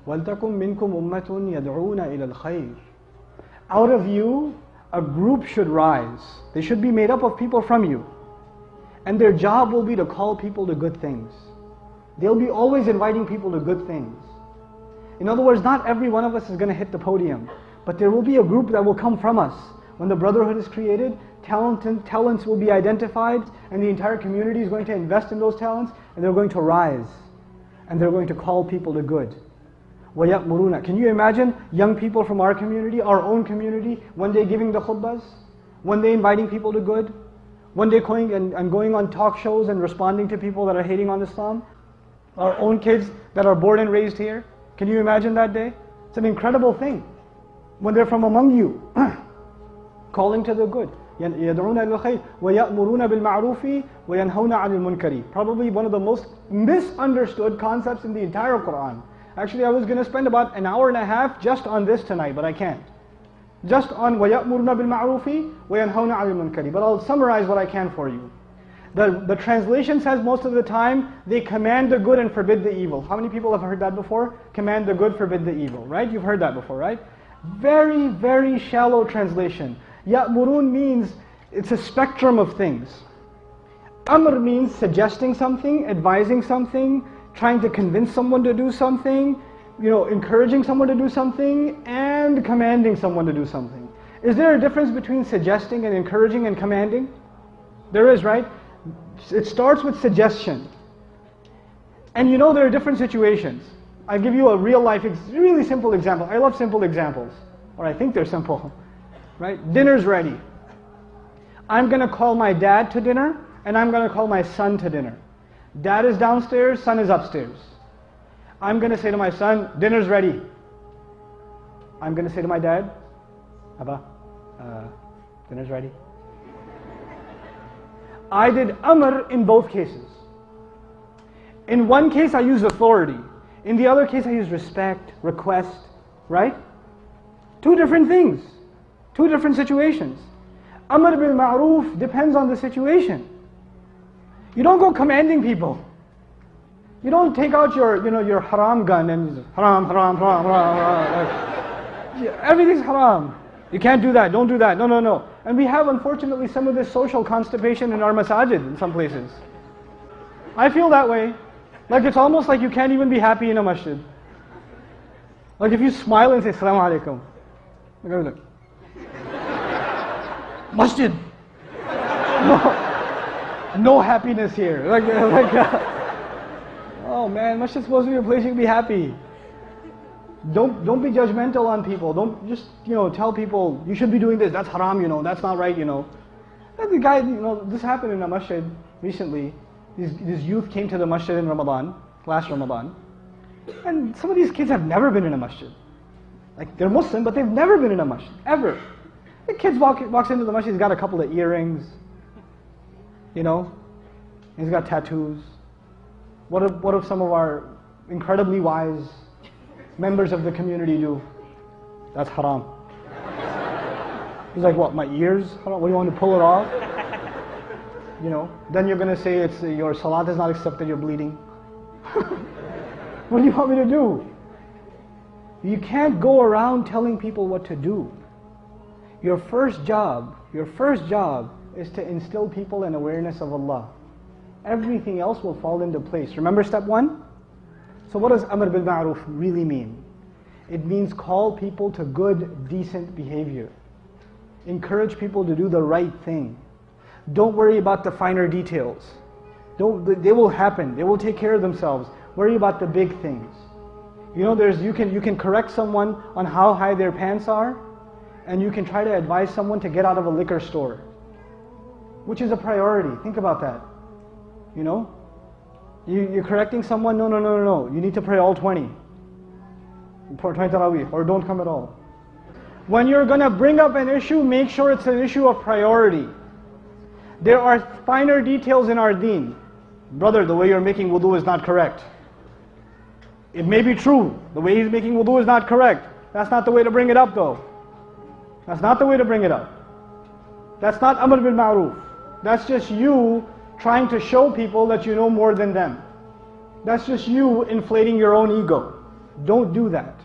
وَلْتَكُمْ مِنْكُمْ أُمَّةٌ يَدْعُونَ إِلَى الْخَيْرِ. Out of you, a group should rise. They should be made up of people from you. And their job will be to call people to good things. They'll be always inviting people to good things. In other words, not every one of us is going to hit the podium, but there will be a group that will come from us. When the brotherhood is created, talents will be identified, and the entire community is going to invest in those talents, and they're going to rise. And they're going to call people to good. وَيَأْمُرُونَ. Can you imagine young people from our community, our own community, one day giving the khutbahs, one day inviting people to good, one day going and going on talk shows and responding to people that are hating on Islam? Our own kids that are born and raised here. Can you imagine that day? It's an incredible thing. When they're from among you, calling to the good. يَدْعُونَ إِلَى الْخَيْرِ وَيَأْمُرُونَ بِالْمَعْرُوفِ وَيَنْهَوْنَ عَنِ الْمُنْكَرِ. Probably one of the most misunderstood concepts in the entire Quran. Actually, I was going to spend about an hour and a half just on this tonight, but I can't. Just on وَيَأْمُرُونَ بِالْمَعْرُوفِ وَيَنْهَوْنَ عَنِ الْمُنْكَرِ. But I'll summarize what I can for you. The translation says most of the time, they command the good and forbid the evil. How many people have heard that before? Command the good, forbid the evil, right? You've heard that before, right? Very, very shallow translation. Ya'murun means, it's a spectrum of things. Amr means suggesting something, advising something, trying to convince someone to do something, encouraging someone to do something, and commanding someone to do something. Is there a difference between suggesting and encouraging and commanding? There is, right? It starts with suggestion. And there are different situations. I'll give you a real life, really simple example. I love simple examples. Or I think they're simple. Right? Dinner's ready. I'm going to call my dad to dinner, and I'm going to call my son to dinner. Dad is downstairs, son is upstairs. I'm going to say to my son, dinner's ready. I'm going to say to my dad, Abba, dinner's ready. I did amr in both cases. In one case I used authority. In the other case I used respect, request, right? Two different things. Two different situations. Amr bil ma'roof depends on the situation. You don't go commanding people. You don't take out your haram gun and haram, haram, haram, haram, haram. Everything's haram. You can't do that, don't do that, no. And we have, unfortunately, some of this social constipation in our masajid in some places. I feel that way. Like it's almost like you can't even be happy in a masjid. Like if you smile and say, Assalamu alaikum. Look. Masjid. No happiness here. Oh man, masjid's supposed to be a place you can be happy. Don't be judgmental on people. Don't just tell people you should be doing this. That's haram. That's not right. And the guy, this happened in a masjid recently. These youth came to the masjid in Ramadan, last Ramadan, and some of these kids have never been in a masjid. Like they're Muslim, but they've never been in a masjid ever. The kid walks into the masjid. He's got a couple of earrings. He's got tattoos. What if some of our incredibly wise members of the community do? That's haram. He's like, what, my ears? Haram? What, do you want to pull it off? Then you're going to say your salat is not accepted, you're bleeding. What do you want me to do? You can't go around telling people what to do. Your first job is to instill people in awareness of Allah. Everything else will fall into place. Remember step one? So what does Amr bil Ma'ruf really mean? It means call people to good, decent behavior. Encourage people to do the right thing. Don't worry about the finer details. They will happen. They will take care of themselves. Worry about the big things. You can correct someone on how high their pants are, and you can try to advise someone to get out of a liquor store, which is a priority. Think about that. You're correcting someone, no. You need to pray all 20. 20 Tarawih, or don't come at all. When you're going to bring up an issue, make sure it's an issue of priority. There are finer details in our deen. Brother, the way you're making wudu is not correct. It may be true. The way he's making wudu is not correct. That's not the way to bring it up though. That's not the way to bring it up. That's not Amr bil Ma'ruf. That's just you trying to show people that you know more than them. That's just you inflating your own ego. Don't do that.